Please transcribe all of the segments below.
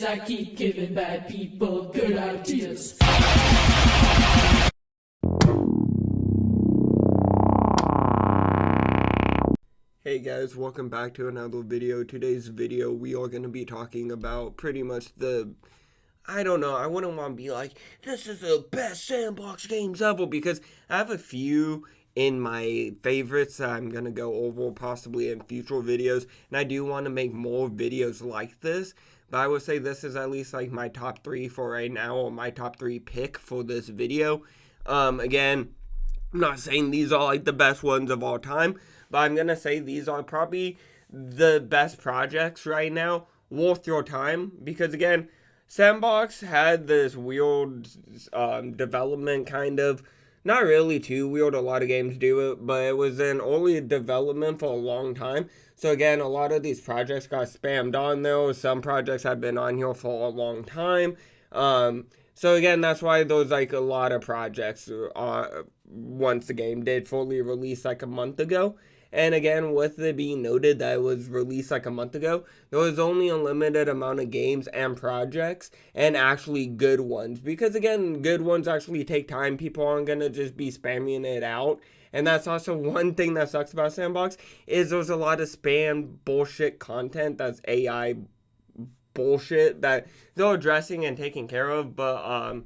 I keep giving bad people good ideas. Hey guys, welcome back to another video. Today's video we are going to be talking about pretty much I don't know, I wouldn't want to be like, this is the best Sandbox games ever, because I have a few in my favorites that I'm going to go over possibly in future videos, and I do want to make more videos like this, but I would say this is at least like my top 3 for right now, or my top 3 pick for this video. Again, I'm not saying these are like the best ones of all time, but I'm going to say these are probably the best projects right now, worth your time, because again, Sandbox had this weird development kind of, not really too weird, a lot of games do it, but it was in early development for a long time. So again, a lot of these projects got spammed on there. Some projects have been on here for a long time. So again, that's why there's like a lot of projects once the game did fully release like a month ago. And again, with it being noted that it was released like a month ago, there was only a limited amount of games and projects, and actually good ones. Because again, good ones actually take time. People aren't going to just be spamming it out. And that's also one thing that sucks about Sandbox, is there's a lot of spam bullshit content that's AI bullshit that they're addressing and taking care of. But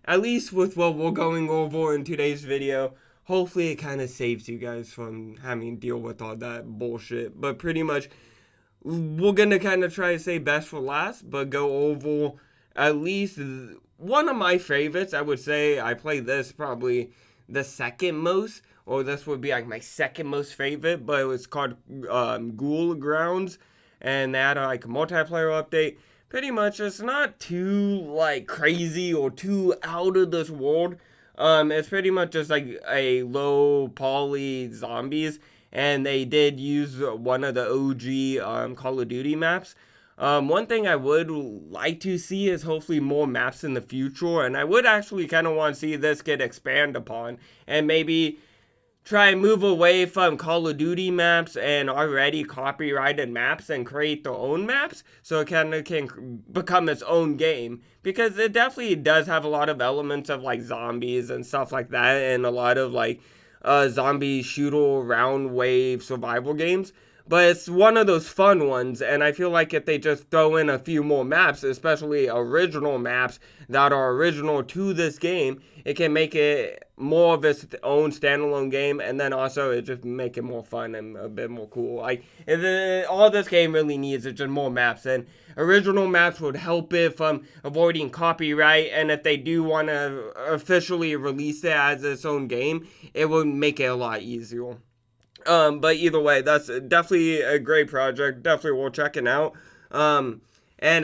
at least with what we're going over in today's video, hopefully it kind of saves you guys from having to deal with all that bullshit. But pretty much, we're going to kind of try to say best for last, but go over at least one of my favorites. I would say I play this probably the second most, or this would be like my second most favorite, but it was called Ghoul Grounds, and they had like a multiplayer update. Pretty much, it's not too like crazy or too out of this world. It's pretty much just like a low poly zombies, and they did use one of the OG Call of Duty maps. One thing I would like to see is hopefully more maps in the future, and I would actually kind of want to see this get expanded upon, and maybe try and move away from Call of Duty maps and already copyrighted maps and create their own maps, so it kind of can become its own game, because it definitely does have a lot of elements of like zombies and stuff like that, and a lot of like zombie shooter round wave survival games. But it's one of those fun ones, and I feel like if they just throw in a few more maps, especially original maps that are original to this game, it can make it more of its own standalone game, and then also it just make it more fun and a bit more cool. Like, all this game really needs is just more maps, and original maps would help it from avoiding copyright, and if they do want to officially release it as its own game, it would make it a lot easier. But either way, that's definitely a great project, definitely worth checking out. And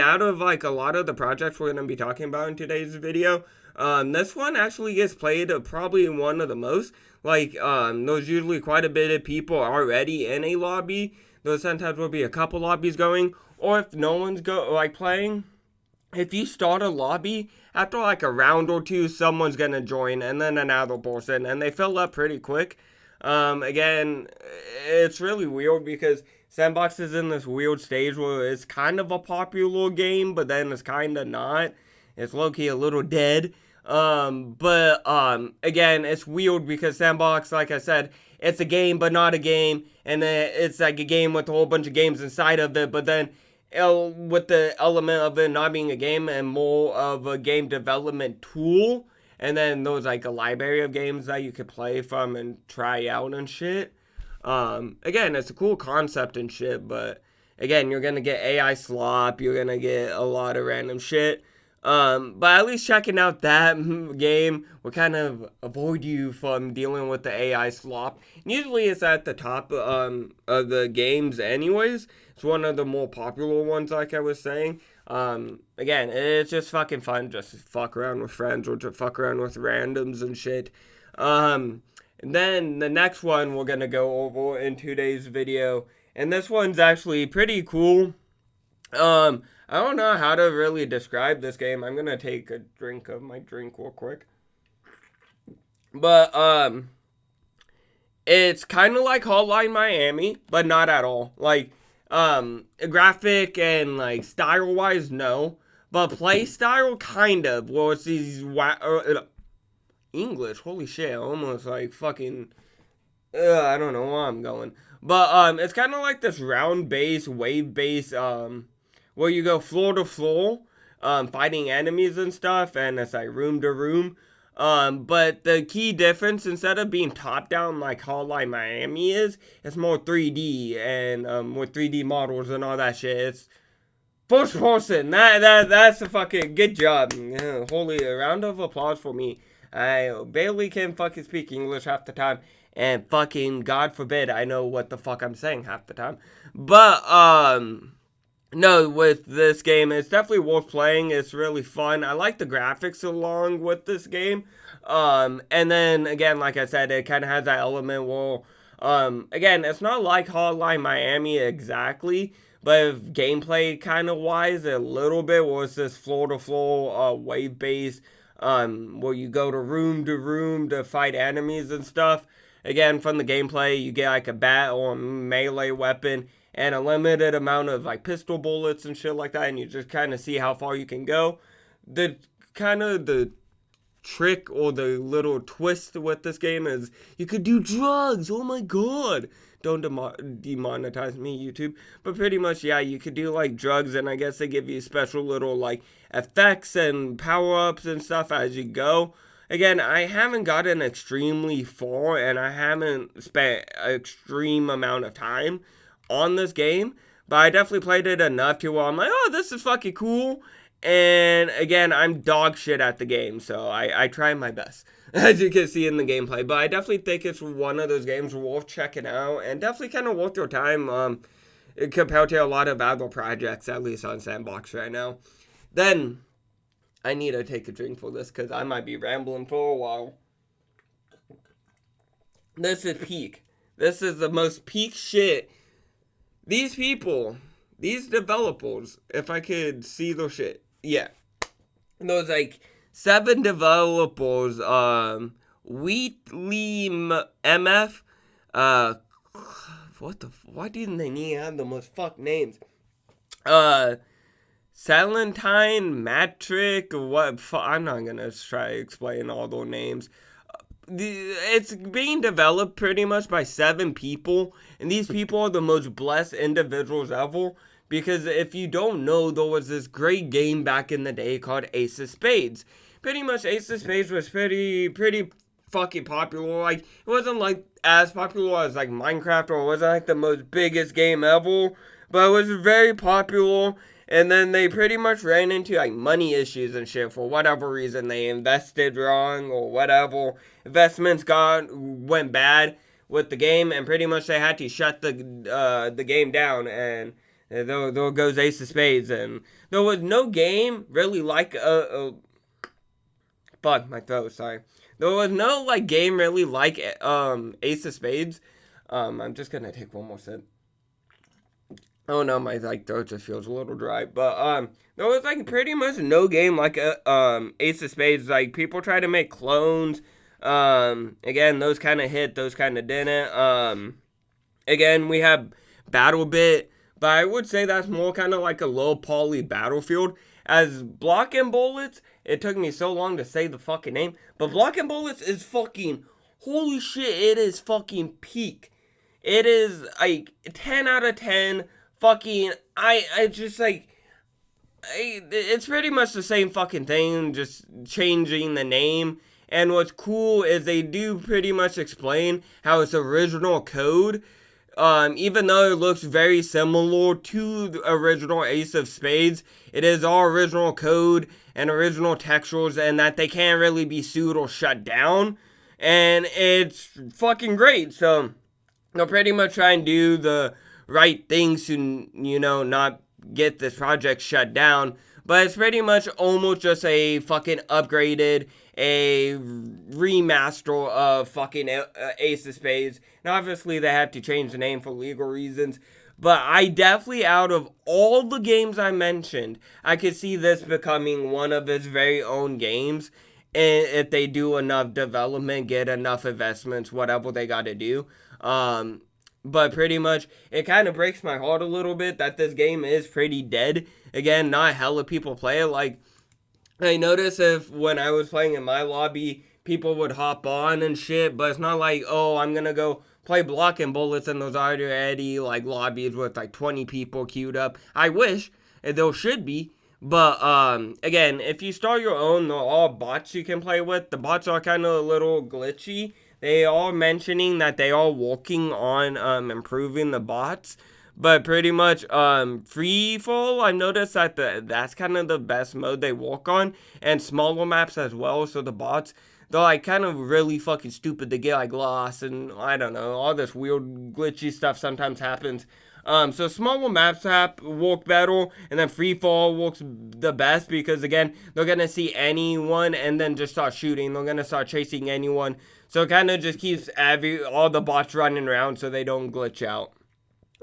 out of like a lot of the projects we're going to be talking about in today's video, this one actually gets played probably one of the most. Like, there's usually quite a bit of people already in a lobby. There's sometimes will be a couple lobbies going, or if no one's playing, if you start a lobby, after like a round or two, someone's going to join, and then another person, and they fill up pretty quick. Again, it's really weird because Sandbox is in this weird stage where it's kind of a popular game, but then it's kind of not. It's low-key a little dead. Again, it's weird because Sandbox, like I said, it's a game, but not a game, and then it's like a game with a whole bunch of games inside of it, but then with the element of it not being a game and more of a game development tool. And then there's like a library of games that you could play from and try out and shit. Again, it's a cool concept and shit, but again, you're gonna get AI slop, you're gonna get a lot of random shit. But at least checking out that game will kind of avoid you from dealing with the AI slop. And usually it's at the top of the games anyways. It's one of the more popular ones, like I was saying. Again, it's just fucking fun just to fuck around with friends or to fuck around with randoms and shit. And then the next one we're gonna go over in today's video, and this one's actually pretty cool. I don't know how to really describe this game. I'm gonna take a drink of my drink real quick. But, it's kind of like Hotline Miami, but not at all. Like, graphic and like style wise, no. but play style kind of. Well, it's these English. Holy shit! Almost like fucking. I don't know where I'm going, but it's kind of like this round base, wave base, where you go floor to floor, fighting enemies and stuff, and it's like room to room. But the key difference, instead of being top down like Hotline Miami is, it's more 3D and with 3D models and all that shit. It's first person. That's a fucking good job. Yeah, holy, a round of applause for me. I barely can fucking speak English half the time, and fucking God forbid I know what the fuck I'm saying half the time. But no, with this game, it's definitely worth playing. It's really fun. I like the graphics along with this game. And then, again, like I said, it kind of has that element where, again, it's not like Hotline Miami exactly, but gameplay kind of wise, a little bit, where it's this floor-to-floor, wave-based, where you go to room to fight enemies and stuff. Again, from the gameplay, you get like a bat or a melee weapon, and a limited amount of like pistol bullets and shit like that, and you just kind of see how far you can go. The trick or the little twist with this game is you could do drugs. Oh my god, don't demonetize me, YouTube. But pretty much, yeah, you could do like drugs, and I guess they give you special little like effects and power-ups and stuff as you go. Again, I haven't gotten extremely far, and I haven't spent an extreme amount of time on this game, but I definitely played it enough to where I'm like, oh, this is fucking cool. And again, I'm dog shit at the game, so I try my best, as you can see in the gameplay. But I definitely think it's one of those games worth checking out, and definitely kind of worth your time, compared to a lot of other projects, at least on Sandbox right now. Then, I need to take a drink for this, because I might be rambling for a while. This is peak. This is the most peak shit. These people, these developers, if I could see their shit, yeah. Those like 7 developers, Wheatley MF, why didn't they need to have the most fucked names? Salentine, Matrick, I'm not gonna try to explain all their names. It's being developed pretty much by 7 people, and these people are the most blessed individuals ever, because if you don't know, there was this great game back in the day called Ace of Spades. Pretty much Ace of Spades was pretty fucking popular. Like, it wasn't like as popular as like Minecraft, or it wasn't like the most biggest game ever, but it was very popular. And then they pretty much ran into like money issues and shit for whatever reason. They invested wrong or whatever. Investments went bad with the game, and pretty much they had to shut the game down. And there goes Ace of Spades. And there was no game really like fuck my throat. Sorry. There was no like game really like Ace of Spades. I'm just gonna take one more sip. Oh no, my like throat just feels a little dry. But there was like pretty much no game like Ace of Spades. Like, people try to make clones. Again, those kind of hit, those kind of didn't. Again, we have BattleBit, but I would say that's more kind of like a low poly Battlefield. As Block and Bullets, it took me so long to say the fucking name, but Block and Bullets is fucking, holy shit, it is fucking peak. It is like 10 out of 10. Fucking, I just like, it's pretty much the same fucking thing, just changing the name. And what's cool is they do pretty much explain how it's original code. Even though it looks very similar to the original Ace of Spades, it is all original code and original textures, and that they can't really be sued or shut down. And it's fucking great. So they'll pretty much try and do the right things to, you know, not get this project shut down. But it's pretty much almost just a fucking upgraded, a remaster of fucking Ace of Spades. And obviously they have to change the name for legal reasons. But I definitely, out of all the games I mentioned, I could see this becoming one of its very own games. And if they do enough development, get enough investments, whatever they gotta do. But pretty much, it kind of breaks my heart a little bit that this game is pretty dead. Again, not hella people play it. Like, I noticed if when I was playing in my lobby, people would hop on and shit, but it's not like, oh, I'm gonna go play Blocking Bullets in those already, like, lobbies with, like, 20 people queued up. I wish, there should be, but, again, if you start your own, they're all bots you can play with. The bots are kind of a little glitchy. They are mentioning that they are working on improving the bots, but pretty much free fall, I noticed that that's kind of the best mode they work on, and smaller maps as well. So the bots, they're like kind of really fucking stupid to get like lost, and I don't know, all this weird glitchy stuff sometimes happens. So smaller maps work better, and then free fall works the best because again, they're gonna see anyone and then just start shooting. They're gonna start chasing anyone. So it kind of just keeps all the bots running around so they don't glitch out.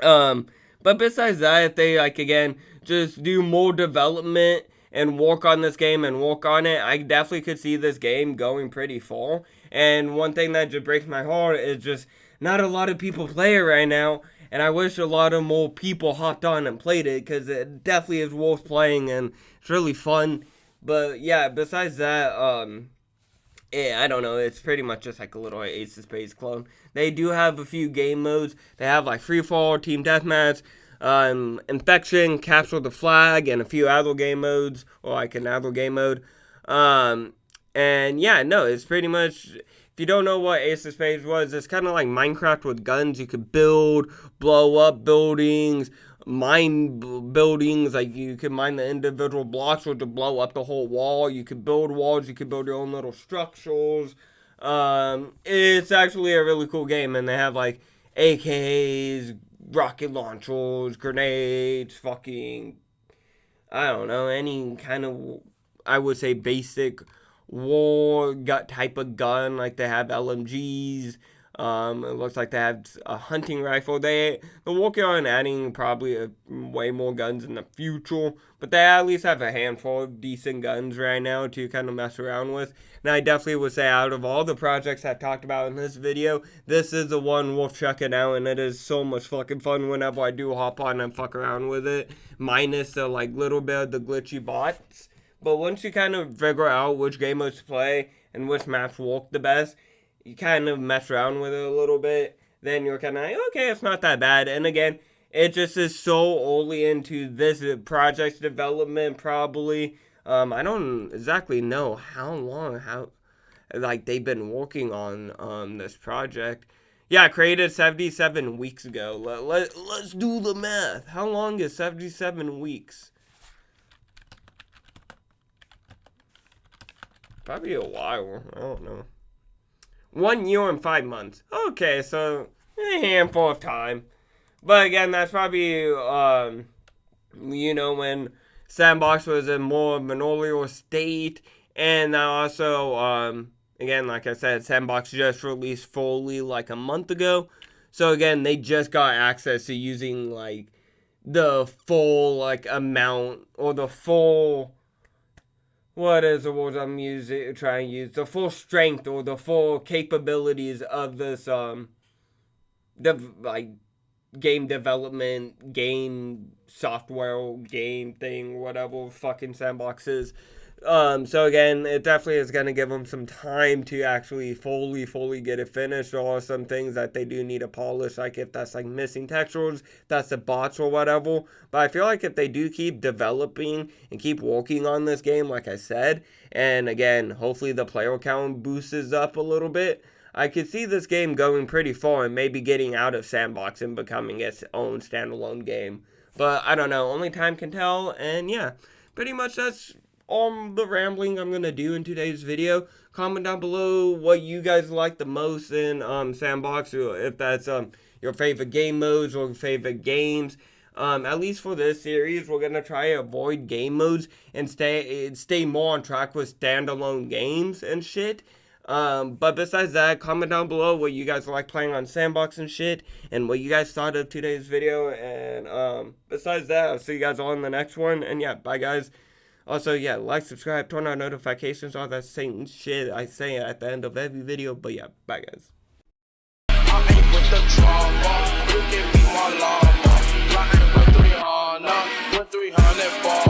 But besides that, if they like again just do more development and work on this game and work on it, I definitely could see this game going pretty far. And one thing that just breaks my heart is just not a lot of people play it right now. And I wish a lot of more people hopped on and played it because it definitely is worth playing and it's really fun. But yeah, besides that, yeah, I don't know, it's pretty much just like a little ASUSTeK clone. They do have a few game modes. They have like Free Fall, Team Deathmatch, Infection, Capture the Flag, and a few other game modes, or like another game mode. And yeah, no, it's pretty much, if you don't know what ASUSTeK was, it's kind of like Minecraft with guns. You could build, blow up buildings, mine buildings, like you can mine the individual blocks or to blow up the whole wall. You could build walls, you could build your own little structures. It's actually a really cool game, and they have like AKs, rocket launchers, grenades, fucking, I don't know, any kind of, I would say basic war type of gun. Like they have LMGs. It looks like they have a hunting rifle. They're working on adding probably way more guns in the future, but they at least have a handful of decent guns right now to kind of mess around with. And I definitely would say out of all the projects I've talked about in this video, this is the one worth checking out, and it is so much fucking fun whenever I do hop on and fuck around with it, minus the like little bit of the glitchy bots. But once you kind of figure out which game modes to play and which maps work the best, you kind of mess around with it a little bit, then you're kind of like, okay, it's not that bad. And again, it just is so early into this project's development, probably. I don't exactly know how long, like, they've been working on this project. Yeah, created 77 weeks ago. Let's do the math. How long is 77 weeks? Probably a while. I don't know. 1 year and 5 months. Okay, so a handful of time. But again, that's probably, you know, when Sandbox was in more of an earlier state. And now also, again, like I said, Sandbox just released fully like a month ago. So again, they just got access to using like the full like amount or the full, what is the word I'm trying to use? The full strength or the full capabilities of this like game development, game software, game thing, whatever fucking Sandbox is. So again, it definitely is going to give them some time to actually fully get it finished. There are some things that they do need to polish, like if that's like missing textures, that's the bots or whatever. But I feel like if they do keep developing and keep working on this game, like I said, and again, hopefully the player count boosts up a little bit, I could see this game going pretty far and maybe getting out of Sandbox and becoming its own standalone game. But I don't know, only time can tell. And yeah, pretty much that's all the rambling I'm gonna do in today's video. Comment down below what you guys like the most in Sandbox, or if that's your favorite game modes or favorite games. At least for this series, we're gonna try to avoid game modes and stay more on track with standalone games and shit. But besides that, comment down below what you guys like playing on Sandbox and shit, and what you guys thought of today's video. And besides that, I'll see you guys all in the next one. And yeah, bye guys. Also, yeah, like, subscribe, turn on notifications, all that same shit I say at the end of every video. But yeah, bye guys. You can beat my llama. Flying with 300, with 300 ball.